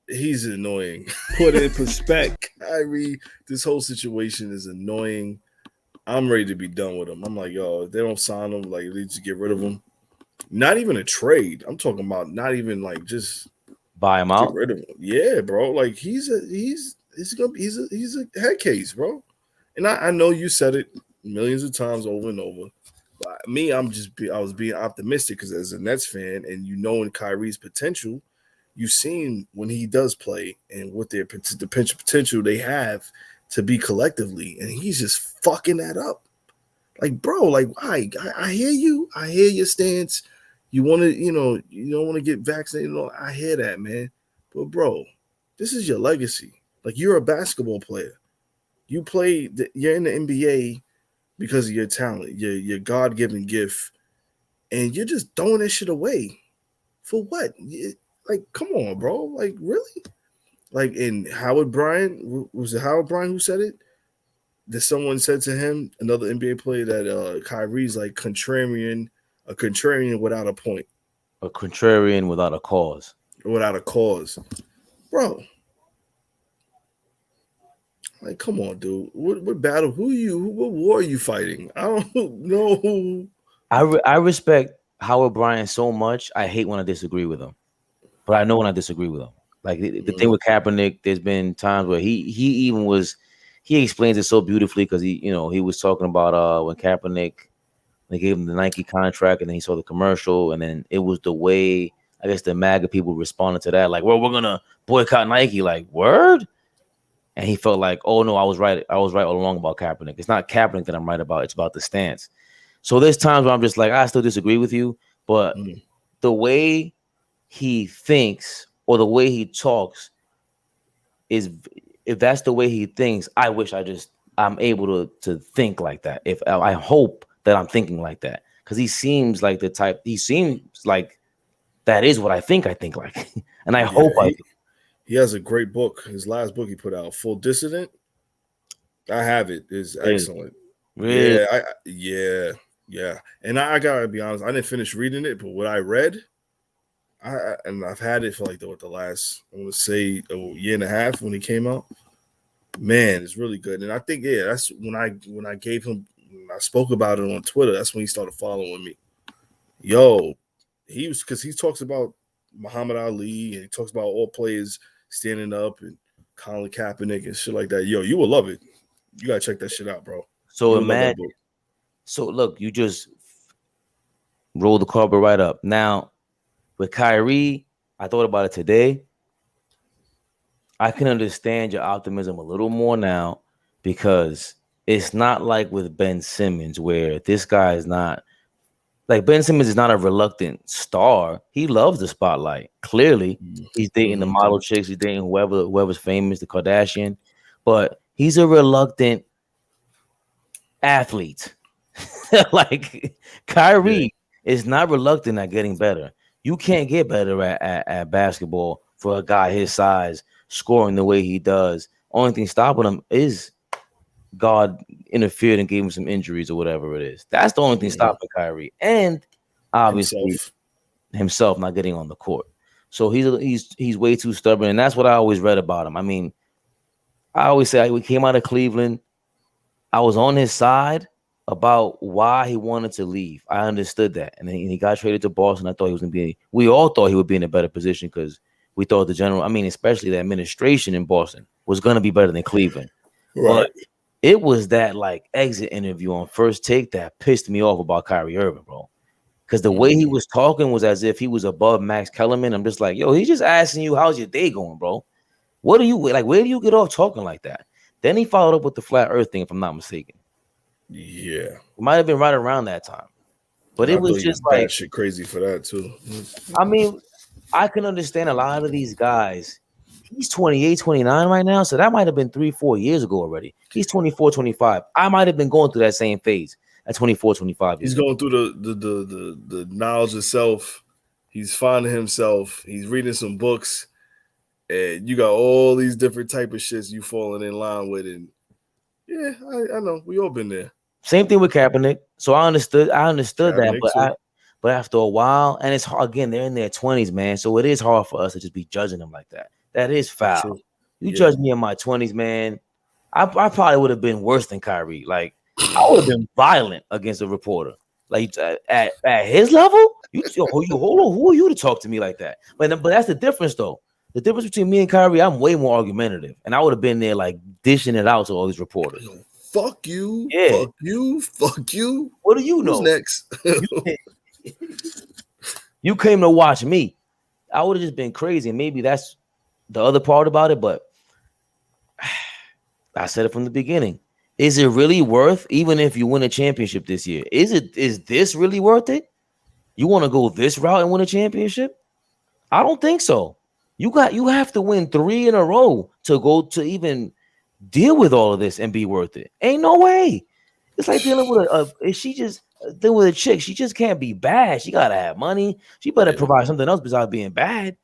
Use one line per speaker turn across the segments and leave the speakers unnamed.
He's annoying. Put it in perspective, Kyrie. This whole situation is annoying. I'm ready to be done with him. I'm like, yo, if they don't sign him, like they just get rid of him. Not even a trade. I'm talking about not even like just
buy him
get
out.
rid of him. Yeah, bro. Like he's a head case, bro. And I know you said it millions of times over and over. But me, I was being optimistic because as a Nets fan, and you know in Kyrie's potential, you've seen when he does play and what their the potential they have to be collectively, and he's just fucking that up. Like, bro, like why? I hear you. I hear your stance. You want to, you don't want to get vaccinated. I hear that, man. But bro, this is your legacy. Like you're a basketball player. You're in the NBA because of your talent, your God-given gift, and you're just throwing that shit away. For what? Like, come on, bro. Like, really? Like, and Howard Bryant, was it Howard Bryant who said it? That someone said to him, another NBA player, that Kyrie's like a contrarian without a point.
A contrarian without a cause.
Without a cause. Bro. Like, come on, dude. What battle? What war are you fighting? I don't know.
I respect Howard Bryant so much. I hate when I disagree with him. But I know when I disagree with him. Like the thing with Kaepernick, there's been times where he explains it so beautifully because he was talking about when Kaepernick, they gave him the Nike contract and then he saw the commercial and then it was the way I guess the MAGA people responded to that, like, well, we're gonna boycott Nike, like, word? And he felt like, oh no, I was right all along about Kaepernick. It's not Kaepernick that I'm right about, it's about the stance. So there's times where I'm just like, I still disagree with you, but the way he thinks or the way he talks is, if that's the way he thinks, I wish I'm able to think like that. If I hope that I'm thinking like that, because he seems like that is what I think like, and I hope
he has a great book. His last book he put out, Full Dissident. I have it. It's excellent.
Really?
Yeah. And I gotta be honest, I didn't finish reading it, but what I read, I've had it for like the last, I want to say, a year and a half when it came out. Man, it's really good. And I think that's when I gave him, when I spoke about it on Twitter. That's when he started following me. Yo, because he talks about Muhammad Ali and he talks about all players standing up and Colin Kaepernick and shit like that. Yo, you will love it. You gotta check that shit out, bro.
So imagine. So look, you just roll the carpet right up. Now with Kyrie, I thought about it today. I can understand your optimism a little more now because it's not like with Ben Simmons where this guy is not like, Ben Simmons is not a reluctant star. He loves the spotlight. Clearly, he's dating the model chicks. He's dating whoever's famous, the Kardashian. But he's a reluctant athlete. Like Kyrie is not reluctant at getting better. You can't get better at basketball for a guy his size, scoring the way he does. Only thing stopping him is God interfered and gave him some injuries or whatever it is. That's the only thing stopping Kyrie, and obviously himself not getting on the court. So he's way too stubborn, and that's what I always read about him. I mean, I always say we came out of Cleveland, I was on his side about why he wanted to leave. I understood that, and then he got traded to Boston. I thought he was going to be. We all thought he would be in a better position because we thought especially the administration in Boston was going to be better than Cleveland. Right. But it was that like exit interview on First Take that pissed me off about Kyrie Irving, bro. Because the way he was talking was as if he was above Max Kellerman. I'm just like, yo, he's just asking you, how's your day going, bro? What do you like? Where do you get off talking like that? Then he followed up with the flat earth thing, if I'm not mistaken.
Yeah.
It might have been right around that time. But it was just like
shit crazy for that too.
I mean, I can understand a lot of these guys. He's 28, 29 right now. So that might have been 3-4 years ago already. He's 24, 25. I might have been going through that same phase at 24, 25.
He's going through the knowledge of self. He's finding himself. He's reading some books. And you got all these different type of shits you falling in line with. And yeah, I know. We all been there.
Same thing with Kaepernick. So I understood that. But after a while, and it's hard, again, they're in their 20s, man. So it is hard for us to just be judging them like that. That is foul.
True.
You
Yeah.
judge me in my 20s, man. I probably would have been worse than Kyrie. Like, I would have been violent against a reporter. Like at his level, you hold on. Who are you to talk to me like that? But that's the difference, though. The difference between me and Kyrie, I'm way more argumentative, and I would have been there like dishing it out to all these reporters.
Yo, fuck you,
Yeah.
fuck you, fuck you.
What do you
Who's
know?
next?
You came to watch me. I would have just been crazy, and maybe that's the other part about it. But I said it from the beginning. Is it really worth, even if you win a championship this year? Is this really worth it? You want to go this route and win a championship? I don't think so. You have to win 3 in a row to go to even deal with all of this and be worth it. Ain't no way. It's like dealing with dealing with a chick. She just can't be bad. She gotta have money. She better provide something else besides being bad.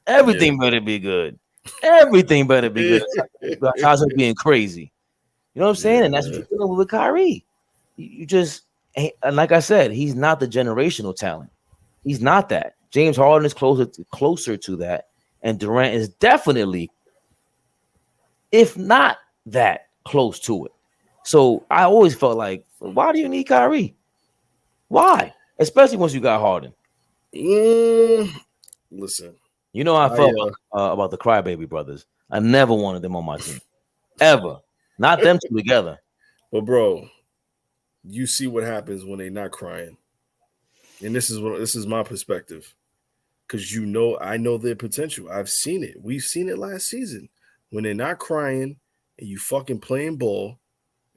Everything better be good. Everything better be good. Besides her being crazy. You know what I'm saying? And that's what you're dealing with Kyrie. You just, and like I said, he's not the generational talent. He's not that. James Harden is closer to that, and Durant is definitely, if not that, close to it. So I always felt like, why do you need Kyrie? Why? Especially once you got Harden.
Listen,
you know how I felt about the Crybaby brothers. I never wanted them on my team, ever. Not them two together.
But bro, you see what happens when they're not crying, and this is my perspective, because I know their potential. I've seen it. We've seen it last season when they're not crying and you fucking playing ball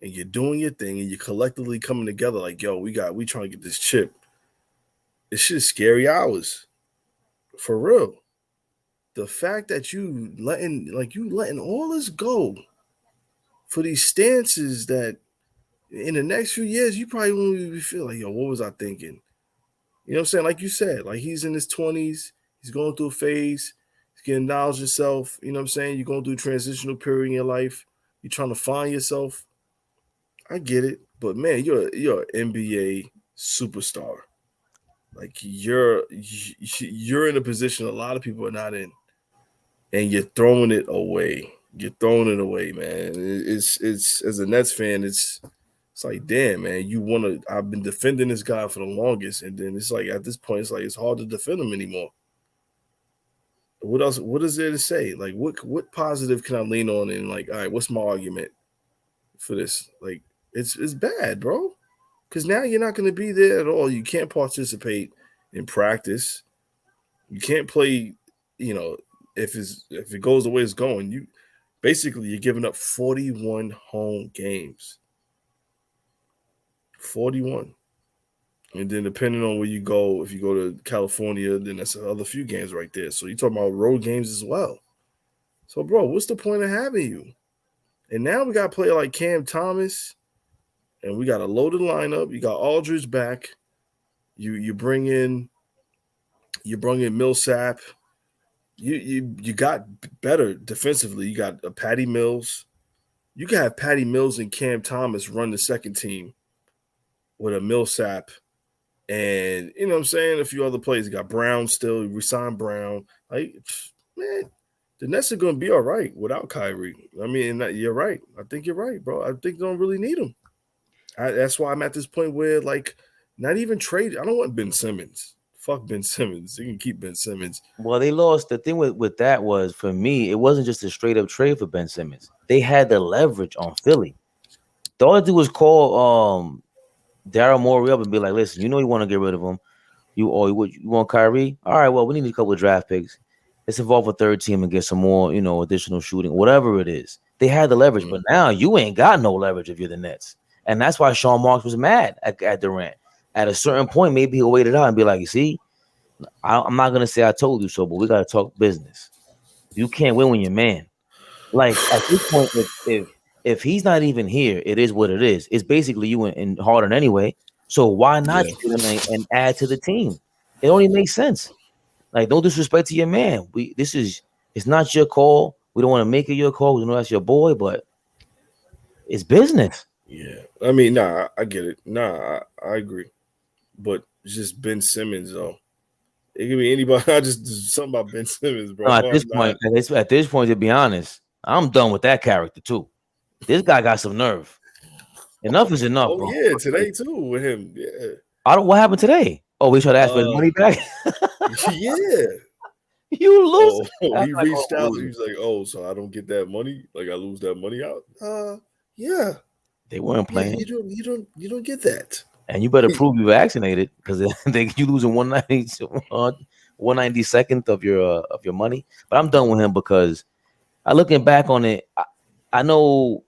and you're doing your thing and you're collectively coming together like, yo, we trying to get this chip. This shit is scary hours, for real. The fact that you letting all this go for these stances that in the next few years, you probably won't even feel like, yo, what was I thinking? You know what I'm saying? Like you said, like he's in his 20s, he's going through a phase, he's getting knowledge himself. You know what I'm saying? You're going through a transitional period in your life. You're trying to find yourself. I get it, but man, you're an NBA superstar. Like you're in a position a lot of people are not in, and you're throwing it away. You're throwing it away, man. It's as a Nets fan, it's like, damn, man, I've been defending this guy for the longest, and then it's like at this point, it's like it's hard to defend him anymore. What else? What is there to say? Like, what positive can I lean on? And like, all right, what's my argument for this? Like, it's bad, bro. Because now you're not going to be there at all. You can't participate in practice. You can't play. You know, if it goes the way it's going, you're giving up 41 home games. 41. And then depending on where you go, if you go to California, then that's another few games right there. So you're talking about road games as well. So, bro, what's the point of having you? And now we got a player like Cam Thomas, and we got a loaded lineup. You got Aldridge back. You bring in Millsap. You got better defensively. You got Patty Mills. You can have Patty Mills and Cam Thomas run the second team with a Millsap, and you know what I'm saying, a few other players. You got Brown still. We signed Brown. Like, man, the Nets are going to be all right without Kyrie. I mean, you're right. I think you're right, bro. I think they don't really need him. That's why I'm at this point where, like, not even trade. I don't want Ben Simmons. Fuck Ben Simmons. You can keep Ben Simmons.
Well, they lost. The thing with that was, for me, it wasn't just a straight up trade for Ben Simmons. They had the leverage on Philly. All they do was call Daryl Morey up and be like, listen, you want to get rid of him. You want Kyrie? All right, well, we need a couple of draft picks. Let's involve a third team and get some more, additional shooting, whatever it is. They had the leverage, but now you ain't got no leverage if you're the Nets. And that's why Sean Marks was mad at Durant. At a certain point, maybe he'll wait it out and be like, you see, I'm not going to say I told you so, but we got to talk business. You can't win when you're man. Like, at this point, if he's not even here, it is what it is. It's basically you and Harden anyway. So why not get him and add to the team? It only makes sense. Like, no disrespect to your man. It's not your call. We don't want to make it your call. We know that's your boy, but it's business.
Yeah. I mean, nah, I get it. Nah, I agree. But it's just Ben Simmons, though. It could be anybody. I just something about Ben Simmons, bro.
No, at this
I'm not.
point, at this point, to be honest, I'm done with that character too. This guy got some nerve. Enough is enough,
Oh
bro.
yeah, today too with him. Yeah.
I don't. What happened today? Oh, we tried to ask for his money back.
Yeah.
You lose.
Oh, he reached out. He was like, "Oh, so I don't get that money? Like I lose that money out?" Yeah.
They weren't playing.
Yeah, you don't get that.
And you better prove you vaccinated because you losing 192nd of your money. But I'm done with him because looking back on it, I know.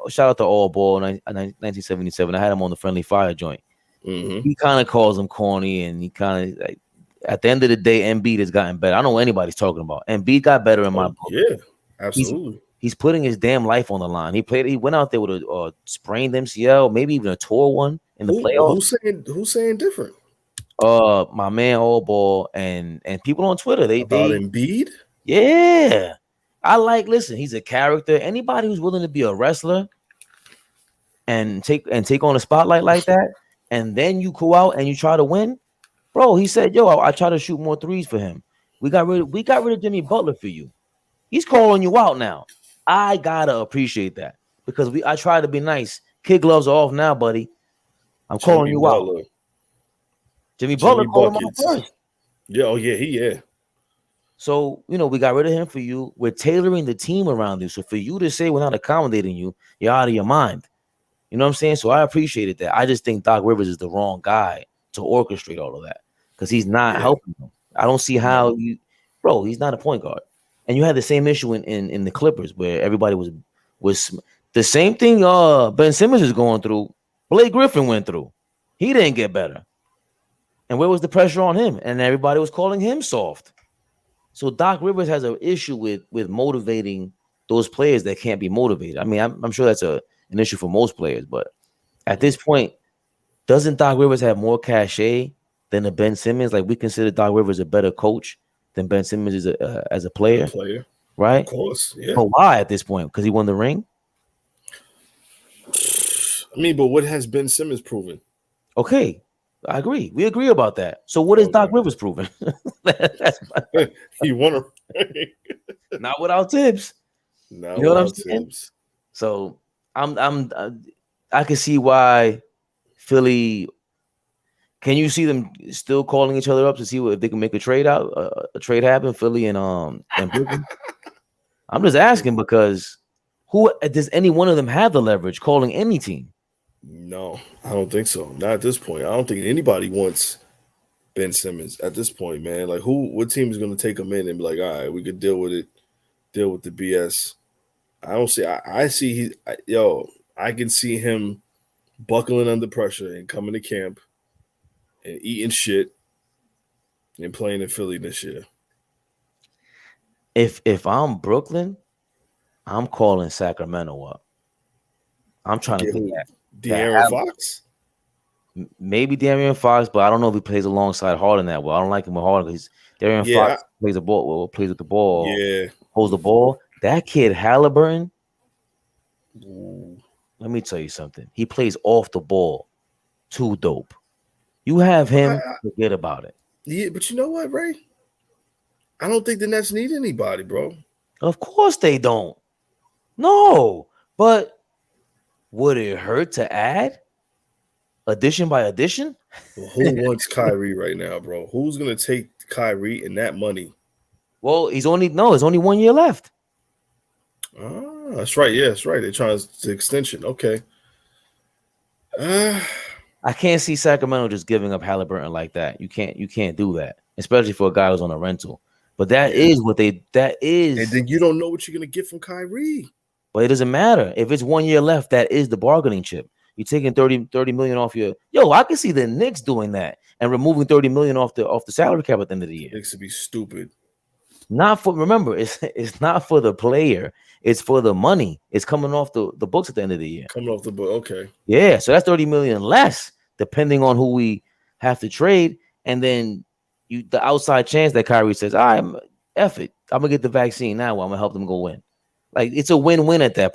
Shout out to All Ball 1977. I had him on the Friendly Fire joint.
Mm-hmm.
He kind of calls him corny, and he kind of like, at the end of the day, Embiid has gotten better. I don't know what anybody's talking about. Embiid got better in my book.
Yeah, absolutely.
He's putting his damn life on the line. He went out there with a sprained MCL, maybe even a tore one in the playoffs.
Who's saying different?
My man All Ball and people on Twitter.
About Embiid?
Yeah. Listen, he's a character. Anybody who's willing to be a wrestler and take on a spotlight like that, and then you go out and you try to win, bro. He said, "Yo, I try to shoot more threes for him. We got rid of Jimmy Butler for you. He's calling you out now. I gotta appreciate that because I try to be nice. Kid gloves are off now, buddy. I'm calling you out. Jimmy Butler called him out first.
Yeah, oh yeah.
So, we got rid of him for you. We're tailoring the team around you. So for you to say we're not accommodating you, you're out of your mind. You know what I'm saying? So I appreciated that. I just think Doc Rivers is the wrong guy to orchestrate all of that because he's not helping them. I don't see how he's not a point guard. And you had the same issue in the Clippers where everybody was the same thing Ben Simmons is going through. Blake Griffin went through. He didn't get better. And where was the pressure on him? And everybody was calling him soft. So Doc Rivers has an issue with motivating those players that can't be motivated. I mean, I'm sure that's an issue for most players, but at this point, doesn't Doc Rivers have more cachet than a Ben Simmons? Like, we consider Doc Rivers a better coach than Ben Simmons is as a player, right?
Of course, yeah.
But why at this point? Because he won the ring.
I mean, but what has Ben Simmons proven?
Okay, I agree. We agree about that. So what is Doc Rivers proven?
He won a ring.
Not without Tibbs.
Not without Tibbs.
So I can see why Philly. Can you see them still calling each other up to see if they can make a trade happen? Philly and Brooklyn. I'm just asking because who does any one of them have the leverage calling any team?
No, I don't think so. Not at this point. I don't think anybody wants Ben Simmons at this point, man. Like, what team is going to take him in and be like, all right, we could deal with it, deal with the BS. I don't see. I see I can see him buckling under pressure and coming to camp and eating shit and playing in Philly this year.
If I'm Brooklyn, I'm calling Sacramento up. I'm trying to get that.
De'Aaron Fox?
Maybe De'Aaron Fox, but I don't know if he plays alongside Harden that well. I don't like him with Harden because De'Aaron Fox plays the ball, plays with the ball, holds the ball. That kid Halliburton, let me tell you something. He plays off the ball. Too dope. You have him, forget about it.
Yeah, but you know what, Ray? I don't think the Nets need anybody, bro.
Of course they don't. No, but would it hurt to add addition by addition?
Well, who wants Kyrie right now, bro? Who's gonna take Kyrie and that money?
Well, it's only 1 year left.
That's right. Yeah, that's right. They're trying to extension. Okay.
I can't see Sacramento just giving up Halliburton like that. You can't do that, especially for a guy who's on a rental. But that is what that is.
And then you don't know what you're gonna get from Kyrie.
But it doesn't matter. If it's 1 year left, that is the bargaining chip. You're taking 30 million off your I can see the Knicks doing that and removing 30 million off the salary cap at the end of the year.
Knicks would be stupid.
Remember, it's not for the player, it's for the money. It's coming off the books at the end of the year.
Coming off the book, okay.
Yeah, so that's 30 million less, depending on who we have to trade. And then the outside chance that Kyrie says, F it. I'm gonna get the vaccine now. I'm gonna help them go win. Like, it's a win-win at that point.